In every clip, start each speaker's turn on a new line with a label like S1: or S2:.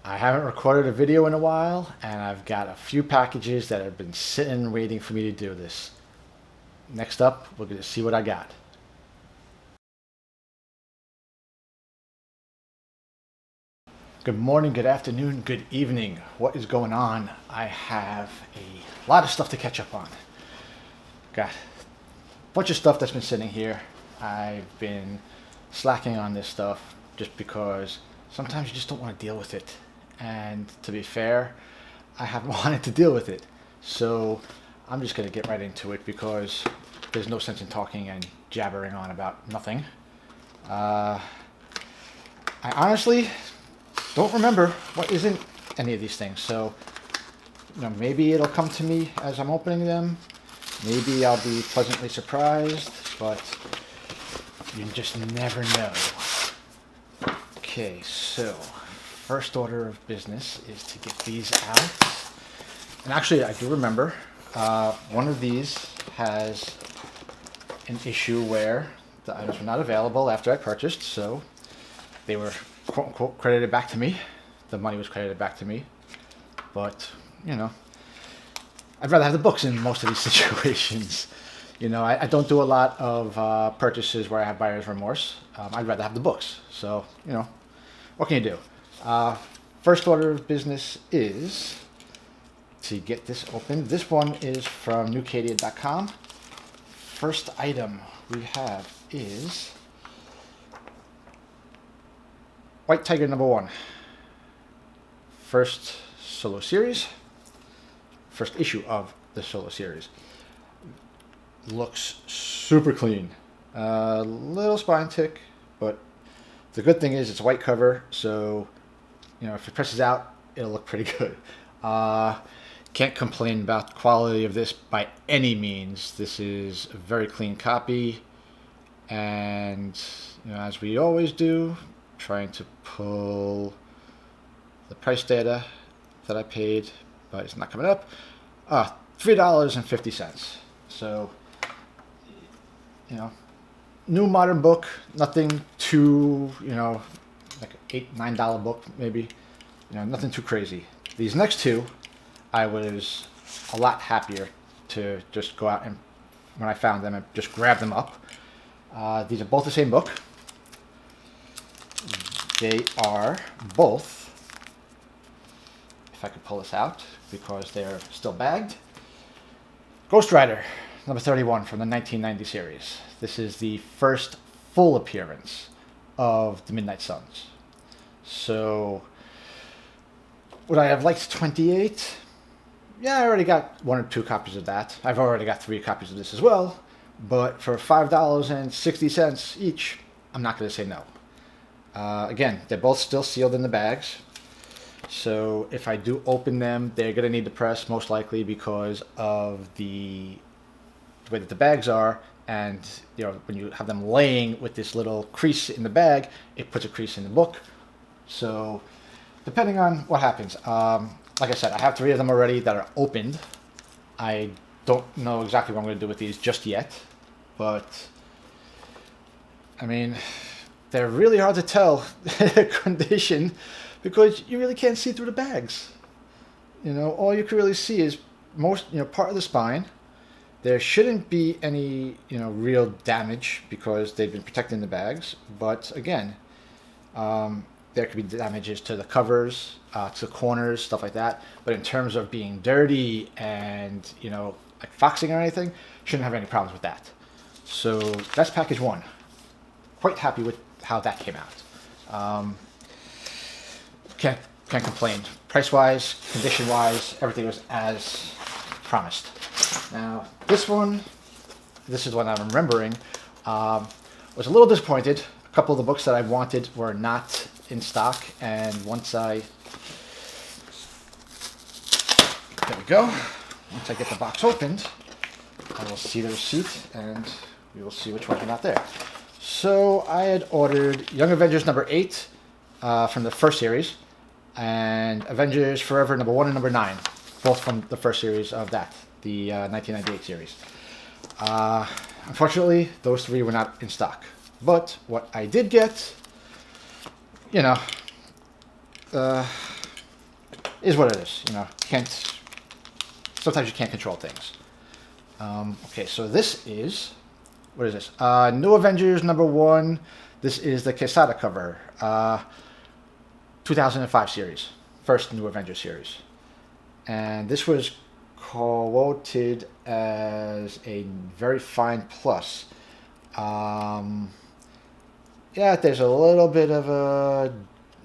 S1: I haven't recorded a video in a while, and I've got a few packages that have been sitting waiting for me to do this. Next up, we're going to see what I got. Good morning, good afternoon, good evening. What is going on? I have a lot of stuff to catch up on. Got a bunch of stuff that's been sitting here. I've been slacking on this stuff just because sometimes you just don't want to deal with it. And to be fair, I haven't wanted to deal with it. So I'm just going to get right into it because there's no sense in talking and jabbering on about nothing. I honestly don't remember what is in any of these things. So, maybe it'll come to me as I'm opening them. Maybe I'll be pleasantly surprised, but you just never know. Okay, so first order of business is to get these out. And actually, I do remember one of these has an issue where the items were not available after I purchased, so they were quote unquote credited back to me. The money was credited back to me. But, I'd rather have the books in most of these situations. I don't do a lot of purchases where I have buyer's remorse. I'd rather have the books. So, what can you do? First order of business is to get this open. This one is from newcadia.com. First item we have is White Tiger #1. First solo series. First issue of the solo series. Looks super clean. Little spine tick, but the good thing is it's a white cover, so if it presses out, it'll look pretty good. Can't complain about the quality of this by any means. This is a very clean copy, and as we always do, trying to pull the price data that I paid, but it's not coming up. $3.50. So, new modern book, nothing too, like $8, $9 book maybe, nothing too crazy. These next two, I was a lot happier to just go out and, when I found them, and just grab them up. These are both the same book. They are both, if I could pull this out, because they're still bagged, Ghost Rider #31 from the 1990 series. This is the first full appearance of the Midnight Suns. So, would I have liked 28? Yeah, I already got 1 or 2 copies of that. I've already got 3 copies of this as well. But for $5.60 each, I'm not going to say no. Again, they're both still sealed in the bags. So if I do open them, they're going to need the press most likely because of the way that the bags are. And when you have them laying with this little crease in the bag, it puts a crease in the book. So depending on what happens, like I said, I have 3 of them already that are opened. I don't know exactly what I'm going to do with these just yet, but I mean, they're really hard to tell condition because you really can't see through the bags. All you can really see is part of the spine. There shouldn't be any, real damage because they've been protecting the bags. But again, there could be damages to the covers, to the corners, stuff like that. But in terms of being dirty and, like foxing or anything, shouldn't have any problems with that. So that's package 1. Quite happy with how that came out. Can't complain. Price-wise, condition-wise, everything was as promised. Now, this is what I'm remembering, was a little disappointed. A couple of the books that I wanted were not in stock, and once there we go. Once I get the box opened, I will see the receipt, and we will see which one came out there. So I had ordered Young Avengers #8 from the first series, and Avengers Forever #1 and #9, both from the first series of that, the 1998 series. Unfortunately, those 3 were not in stock. But what I did get, is what it is. Sometimes you can't control things. Okay, so this is, what is this? New Avengers #1. This is the Quesada cover. 2005 series. First New Avengers series. And this was quoted as a very fine plus. Yeah, there's a little bit of a,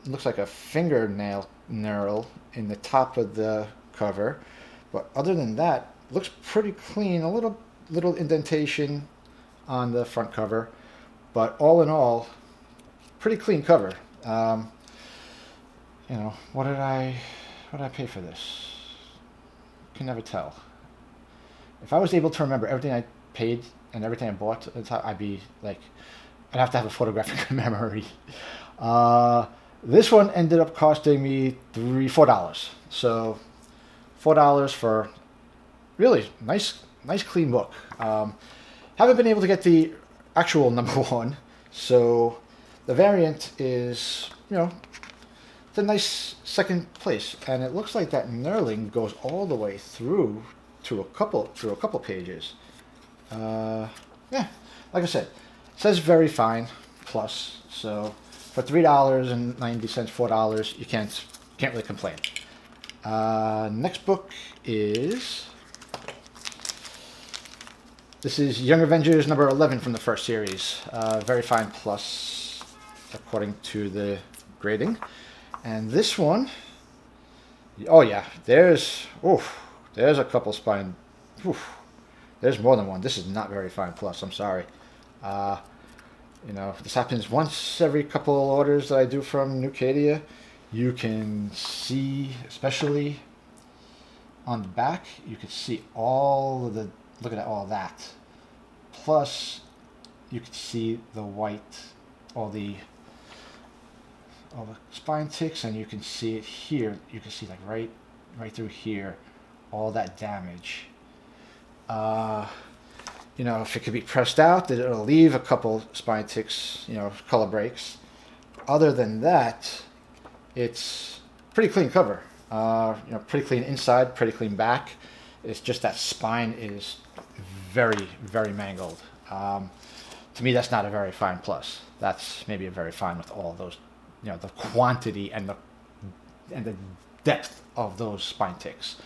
S1: looks like a fingernail knurl in the top of the cover. But other than that, looks pretty clean. A little indentation on the front cover. But all in all, pretty clean cover. What did I pay for this? Can never tell. If I was able to remember everything I paid and everything I bought, I'd be like, I'd have to have a photographic memory. This one ended up costing me $4. So $4 for really nice clean book. Haven't been able to get the actual #1, so the variant is, it's a nice second place, and it looks like that knurling goes all the way through to a couple pages. Yeah, like I said, it says very fine plus, so for $3.90, $4, you can't really complain. Next book is, this is Young Avengers #11 from the first series. Very fine plus, according to the grading. And this one, oh yeah, there's a couple spine. There's more than one. This is not very fine plus. I'm sorry. This happens once every couple of orders that I do from Nucadia. You can see, especially on the back, you can see all of the, look at all that. Plus, you can see the white, all the spine ticks, and you can see it here. You can see like right through here, all that damage. If it could be pressed out, that it'll leave a couple spine ticks, color breaks. Other than that, it's pretty clean cover. Pretty clean inside, pretty clean back. It's just that spine is very, very mangled. To me, that's not a very fine plus. That's maybe a very fine with all those, the quantity and the depth of those spine ticks.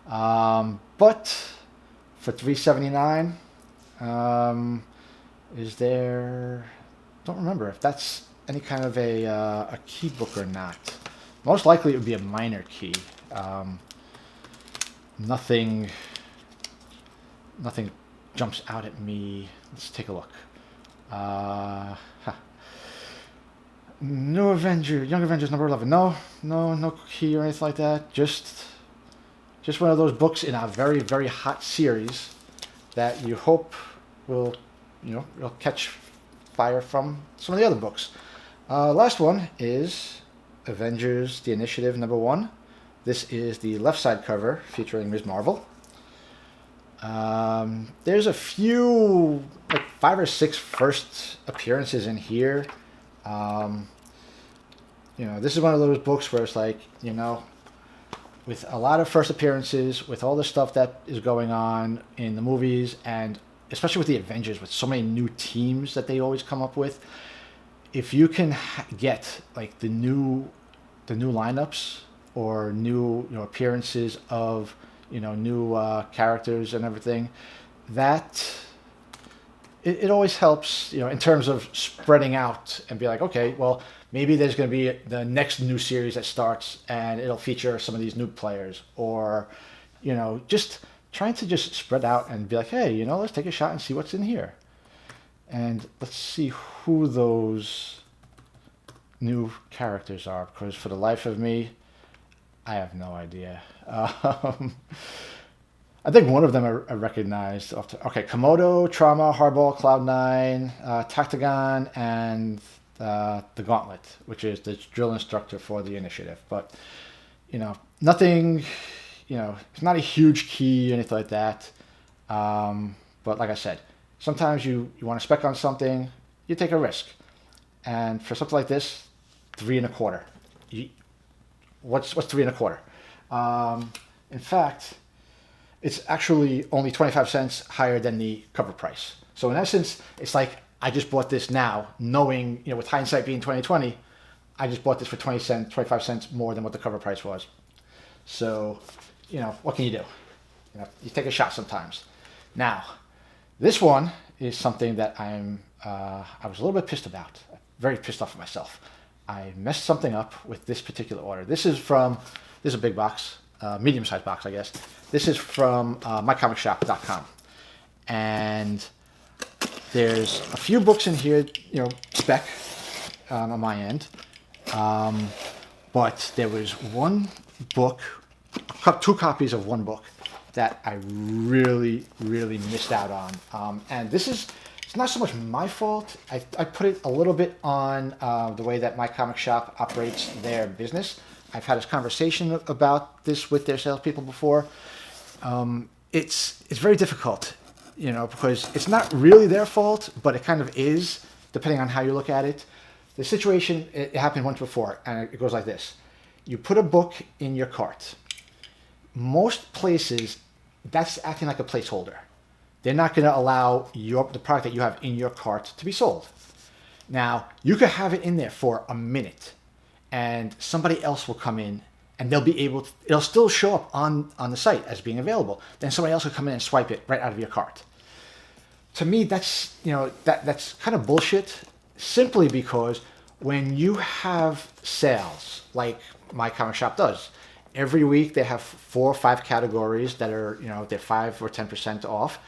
S1: But for $3.79, is there? Don't remember if that's any kind of a key book or not. Most likely it would be a minor key. Nothing jumps out at me. Let's take a look. Young Avengers #11. No key or anything like that. Just one of those books in a very, very hot series that you hope will catch fire from some of the other books. Last one is Avengers: The Initiative #1. This is the left side cover featuring Ms. Marvel. There's a few, like 5 or 6 first appearances in here. This is one of those books where it's like, with a lot of first appearances, with all the stuff that is going on in the movies, and especially with the Avengers, with so many new teams that they always come up with, if you can get like the new lineups or new appearances of new characters and everything, that it always helps in terms of spreading out and be like, okay, well, maybe there's going to be the next new series that starts and it'll feature some of these new players, or just trying to just spread out and be like, hey, let's take a shot and see what's in here, and let's see who those new characters are, because for the life of me, I have no idea. I think one of them I recognized. Okay, Komodo, Trauma, Hardball, Cloud9, Tactagon, and the Gauntlet, which is the drill instructor for the Initiative. But, nothing, it's not a huge key or anything like that. But like I said, sometimes you want to spec on something, you take a risk. And for something like this, 3 1/4. What's 3 1/4? In fact, it's actually only 25 cents higher than the cover price. So in essence, it's like I just bought this now, knowing, with hindsight being 2020, I just bought this for 20 cents, 25 cents more than what the cover price was. So, what can you do? You take a shot sometimes. Now, this one is something that I was a little bit pissed about. Very pissed off at myself. I messed something up with this particular order. This is a big box, medium-sized box, I guess. This is from mycomicshop.com. And there's a few books in here, spec on my end. But there was one book, two copies of one book that I really, really missed out on. And it's not so much my fault. I put it a little bit on the way that My Comic Shop operates their business. I've had this conversation about this with their salespeople before. It's very difficult, because it's not really their fault, but it kind of is, depending on how you look at it. The situation, it happened once before, and it goes like this. You put a book in your cart. Most places, that's acting like a placeholder. They're not going to allow the product that you have in your cart to be sold. Now, you could have it in there for a minute, and somebody else will come in, and it'll still show up on the site as being available. Then somebody else will come in and swipe it right out of your cart. To me, that's kind of bullshit, simply because when you have sales, like My Comic Shop does, every week they have 4 or 5 categories that are, they're 5 or 10% off.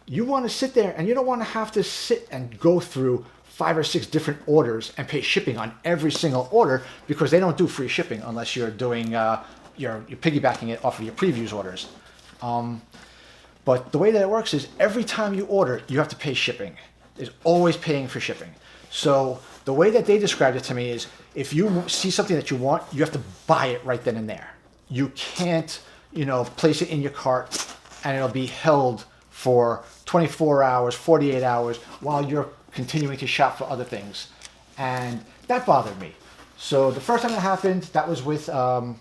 S1: You want to sit there, and you don't want to have to sit and go through 5 or 6 different orders and pay shipping on every single order, because they don't do free shipping unless you're doing you're piggybacking it off of your previews orders. But the way that it works is every time you order, you have to pay shipping. There's always paying for shipping. So the way that they described it to me is, if you see something that you want, you have to buy it right then and there. You can't, place it in your cart and it'll be held for 24 hours, 48 hours while you're continuing to shop for other things. And that bothered me. So the first time that happened, that was with a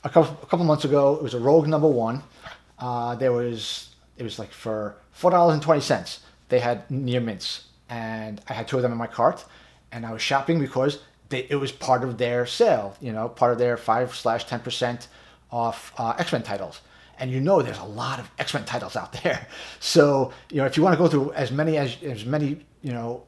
S1: couple months ago. It was a Rogue #1. It was like for $4.20. They had near mints, and I had 2 of them in my cart, and I was shopping because it was part of their sale, part of their 5/10% off X-Men titles. And there's a lot of X-Men titles out there. So, if you want to go through as many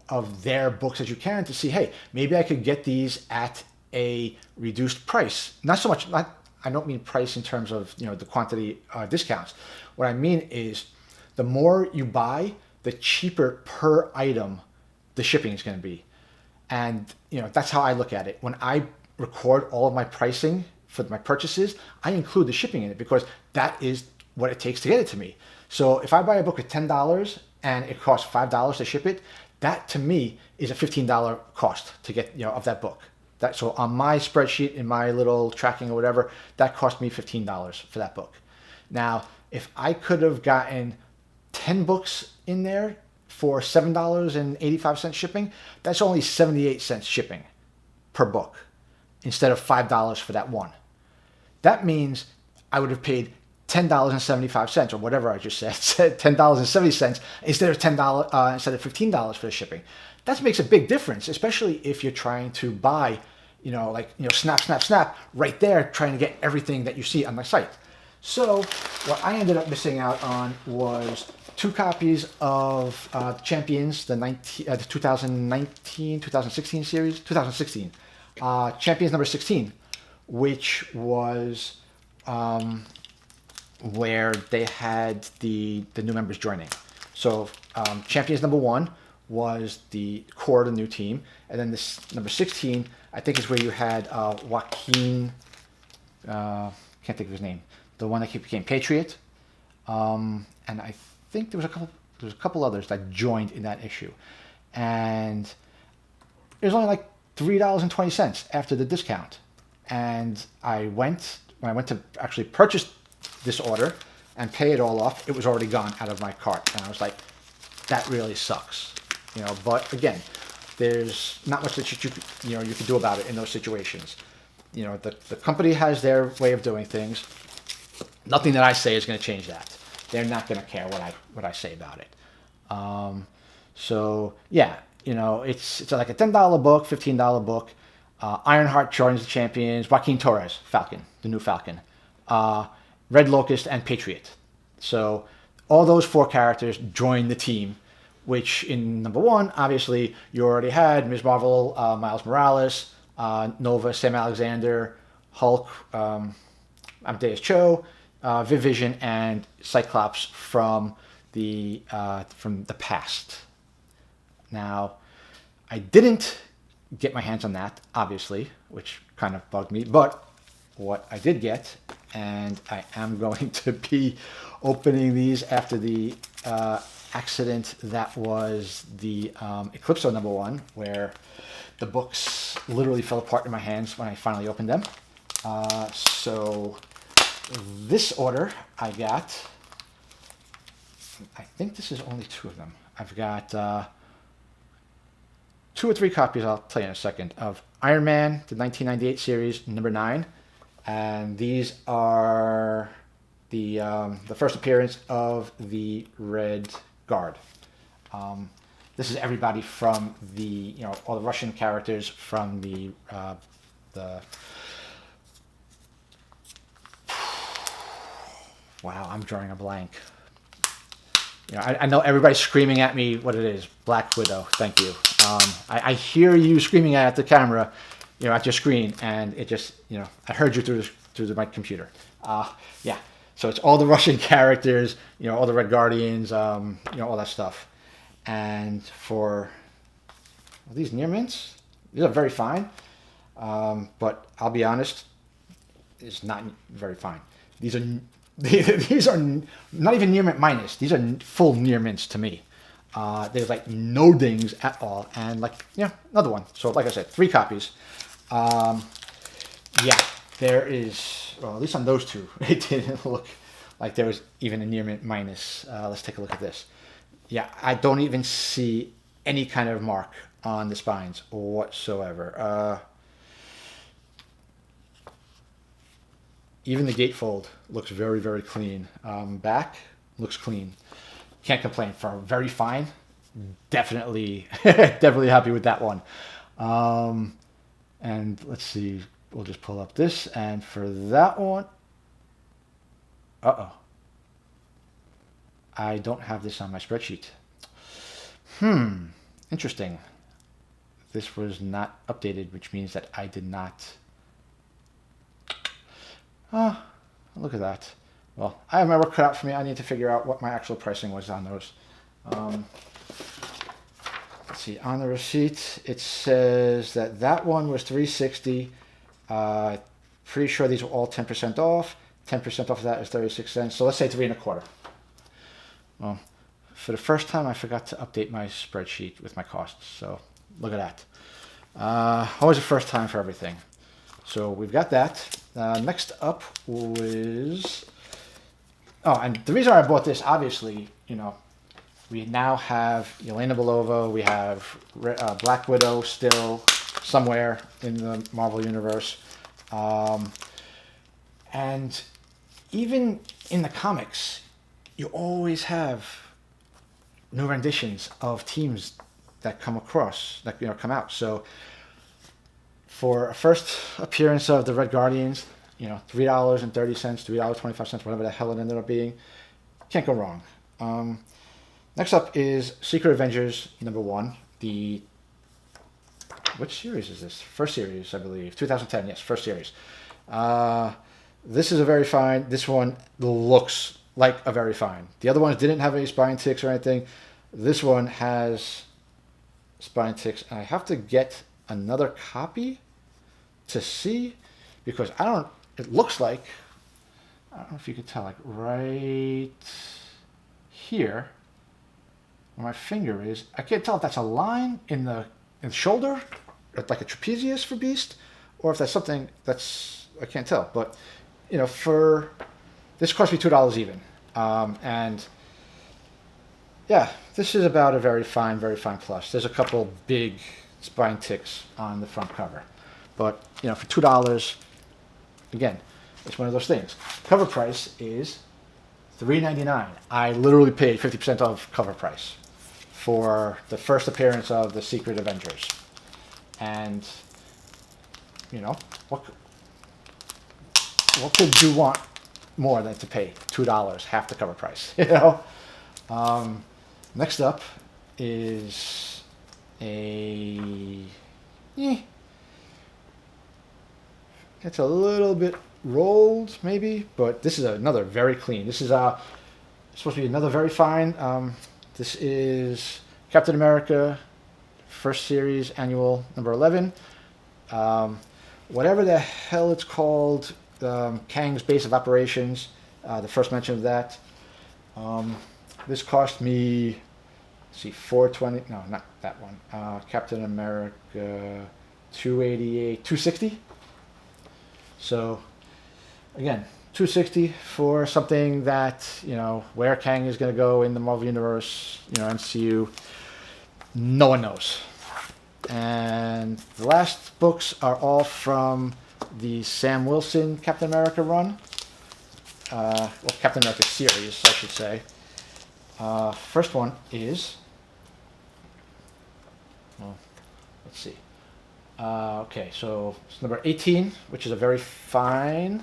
S1: of their books as you can to see, hey, maybe I could get these at a reduced price. Not so much, I don't mean price in terms of, the quantity discounts. What I mean is, the more you buy, the cheaper per item the shipping is going to be. And, that's how I look at it. When I record all of my pricing for my purchases, I include the shipping in it, because that is what it takes to get it to me. So if I buy a book at $10 and it costs $5 to ship it, that to me is a $15 cost to get, of that book. So on my spreadsheet, in my little tracking or whatever, that cost me $15 for that book. Now, if I could have gotten 10 books in there for $7.85 shipping, that's only 78 cents shipping per book instead of $5 for that one. That means I would have paid $10.75 or whatever I just said, $10.70 instead of instead of $15 for the shipping. That makes a big difference, especially if you're trying to buy, snap right there, trying to get everything that you see on my site. So what I ended up missing out on was 2 copies of Champions, the 2016 series, Champions number 16, which was where they had the new members joining. So Champions #1 was the core of the new team, and then this number 16, I think, is where you had Joaquin, can't think of his name, the one that became Patriot, and I think there was a couple others that joined in that issue, and it was only like $3.20 after the discount. And when I went to actually purchase this order and pay it all off, it was already gone out of my cart, and I was like, that really sucks, But again, there's not much that you can do about it in those situations. the company has their way of doing things. Nothing that I say is going to change that. They're not going to care what I say about it. So yeah, it's like a $10 book, $15 book. Ironheart joins the champions. Joaquin Torres, Falcon, the new Falcon. Red Locust and Patriot. So all those 4 characters join the team, which in number 1, obviously, you already had Ms. Marvel, Miles Morales, Nova, Sam Alexander, Hulk, Amadeus Cho, Vision, and Cyclops from the past. Now, I didn't get my hands on that, obviously, which kind of bugged me, but what I did get, and I am going to be opening these after the accident that was the Eclipso number 1, where the books literally fell apart in my hands when I finally opened them. So this order I got, I think this is only 2 of them. I've got 2 or 3 copies, I'll tell you in a second, of Iron Man, the 1998 series, number 9. And these are the first appearance of the Red Guard. This is everybody from all the Russian characters from the wow, I'm drawing a blank. I know everybody's screaming at me what it is. Black Widow, thank you. I hear you screaming at the camera, at your screen, and it just, I heard you through my computer. Yeah, so it's all the Russian characters, all the Red Guardians, all that stuff. And for these near mints, these are very fine, but I'll be honest, it's not very fine. These are not even near mint minus. These are full near mints to me. There's like no dings at all, and another one. So like I said, 3 copies. Yeah, there is, well, at least on those 2, it didn't look like there was even a near mint minus. Let's take a look at this. Yeah, I don't even see any kind of mark on the spines whatsoever. Even the gatefold looks very, very clean. Back looks clean. Can't complain. For very fine, definitely, definitely happy with that one. And let's see, we'll just pull up this. And for that one, I don't have this on my spreadsheet. Interesting. This was not updated, which means that I did not. Look at that. Well, I have my work cut out for me. I need to figure out what my actual pricing was on those. Let's see. On the receipt, it says that one was $3.60. Pretty sure these were all 10% off. 10% off of that is 36 cents. So let's say $3.25. Well, for the first time, I forgot to update my spreadsheet with my costs. So look at that. Always a first time for everything. So we've got that. Next up was... Oh, and the reason I bought this, obviously, we now have Yelena Belova. We have Black Widow still somewhere in the Marvel Universe. And even in the comics, you always have new renditions of teams that come across, that come out. So for a first appearance of the Red Guardians, $3.30, $3.25, whatever the hell it ended up being, can't go wrong. Next up is Secret Avengers number 1. Which series is this? First series, I believe. 2010, yes, first series. This is a very fine. This one looks like a very fine. The other ones didn't have any spine ticks or anything. This one has spine ticks. And I have to get another copy to see, because it looks like, I don't know if you could tell, like right here where my finger is, I can't tell if that's a line in the shoulder, like a trapezius for Beast, or if that's something I can't tell. But for this cost me $2 even, and yeah, this is about a very fine plus. There's a couple big spine ticks on the front cover, But for $2, again, it's one of those things. Cover price is $3.99. I literally paid 50% of cover price for the first appearance of the Secret Avengers. And what could you want more than to pay $2, half the cover price? Next up is it's a little bit rolled maybe, but this is another very clean. This is supposed to be another very fine. This is Captain America first series annual number 11. Whatever the hell it's called, Kang's base of operations, the first mention of that. This cost me, let's see, $420. No, not that one. Captain America 288, $260. So again, $260 for something that where Kang is going to go in the Marvel Universe, MCU. No one knows. And the last books are all from the Sam Wilson Captain America run. Captain America series, I should say. First one is, let's see. Okay, so it's number 18, which is a very fine.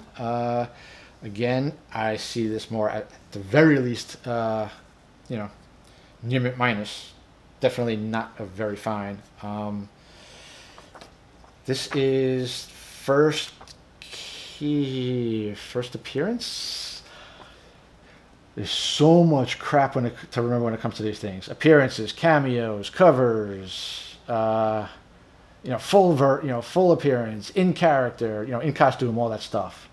S1: Again, I see this more at the very least, near minus. Definitely not a very fine. This is first appearance. There's so much crap to remember when it comes to these things. Appearances, cameos, covers, full appearance, in character, in costume, all that stuff.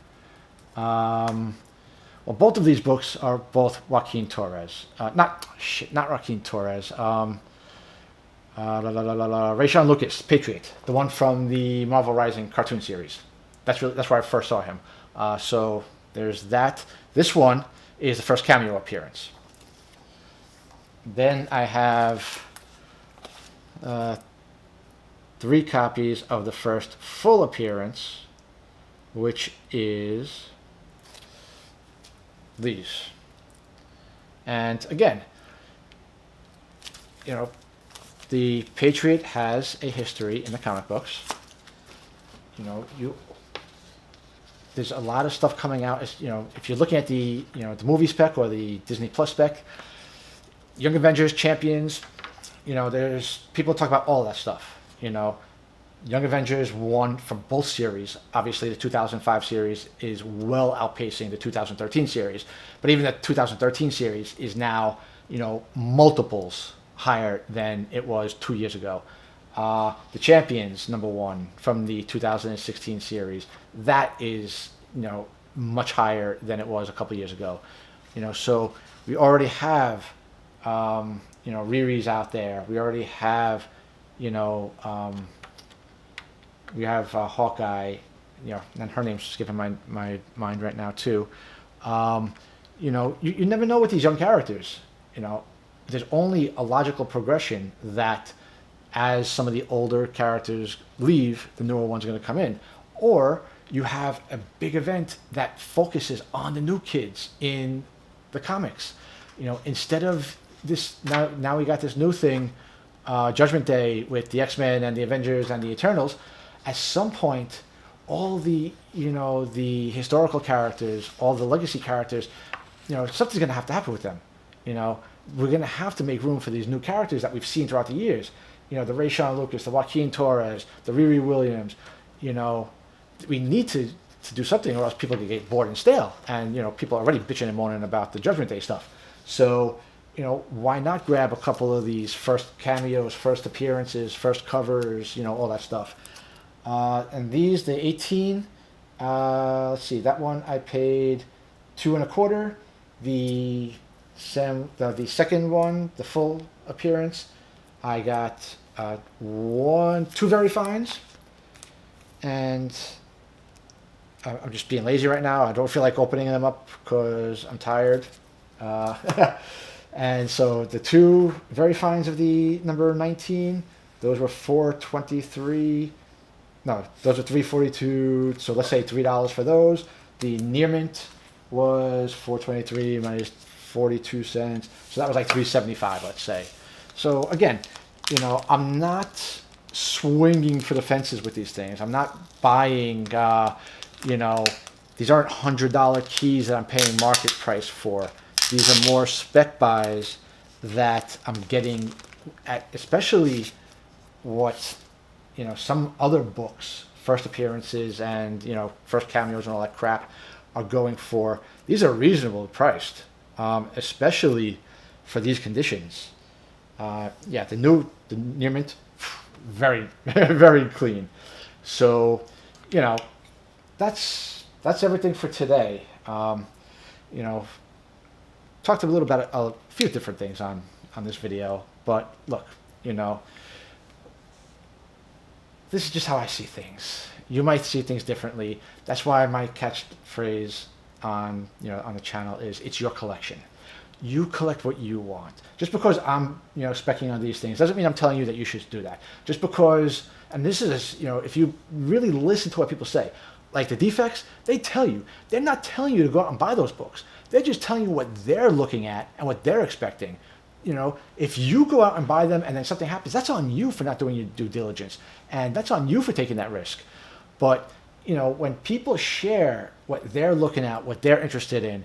S1: Both of these books are both Joaquin Torres. Not Joaquin Torres. Rayshawn Lucas, Patriot, the one from the Marvel Rising cartoon series. That's where I first saw him. So there's that. This one is the first cameo appearance. Then I have 3 copies of the first full appearance, which is these. And again, the Patriot has a history in the comic books. There's a lot of stuff coming out. If you're looking at the movie spec or the Disney Plus spec, Young Avengers, Champions, there's people talk about all that stuff. Young Avengers won from both series. Obviously, the 2005 series is well outpacing the 2013 series. But even the 2013 series is now, multiples higher than it was 2 years ago. The Champions, number 1, from the 2016 series, that is, much higher than it was a couple years ago. So we already have, Riri's out there. We already have, we have Hawkeye, and her name's skipping my mind right now too. You never know with these young characters. There's only a logical progression that as some of the older characters leave, the newer ones are going to come in. Or you have a big event that focuses on the new kids in the comics. Instead of this, now we got this new thing, Judgment Day with the X-Men and the Avengers and the Eternals. At some point, all the, the historical characters, all the legacy characters, something's going to have to happen with them. We're going to have to make room for these new characters that we've seen throughout the years. The Rayshawn Lucas, the Joaquin Torres, the Riri Williams. We need to do something, or else people could get bored and stale. And people are already bitching and moaning about the Judgment Day stuff. So why not grab a couple of these first cameos, first appearances, first covers, all that stuff. And these, the 18. Let's see, that one I paid $2.25. The second one, the full appearance, I got 2 very fines, and I'm just being lazy right now. I don't feel like opening them up because I'm tired. And so the 2 very fines of the number 19, those were $423. no, those are $3.42. So let's say $3 for those. The near mint was $4.23 minus 42 cents. So that was like $3.75, let's say. So again, I'm not swinging for the fences with these things. I'm not buying, these aren't $100 keys that I'm paying market price for. These are more spec buys that I'm getting at, especially what, some other books, first appearances and, first cameos and all that crap are going for. These are reasonably priced, especially for these conditions. The near mint, very, very clean. So, that's everything for today. Talked a little about a few different things on this video, but look, this is just how I see things. You might see things differently. That's why my catchphrase on the channel is, it's your collection. You collect what you want. Just because I'm specking on these things doesn't mean I'm telling you that you should do that. Just because, and this is, if you really listen to what people say, like the defects, they tell you. They're not telling you to go out and buy those books. They're just telling you what they're looking at and what they're expecting. If you go out and buy them and then something happens, that's on you for not doing your due diligence. And that's on you for taking that risk. But, when people share what they're looking at, what they're interested in,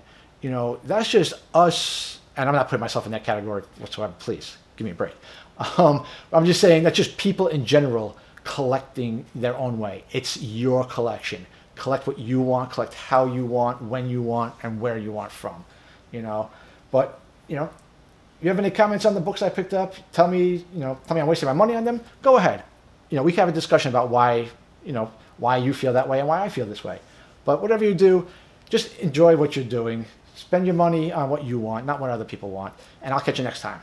S1: that's just us. And I'm not putting myself in that category whatsoever. Please give me a break. I'm just saying that's just people in general collecting their own way. It's your collection. Collect what you want, collect how you want, when you want, and where you want from. But, you have any comments on the books I picked up? Tell me I'm wasting my money on them. Go ahead. We can have a discussion about why you feel that way and why I feel this way. But whatever you do, just enjoy what you're doing. Spend your money on what you want, not what other people want. And I'll catch you next time.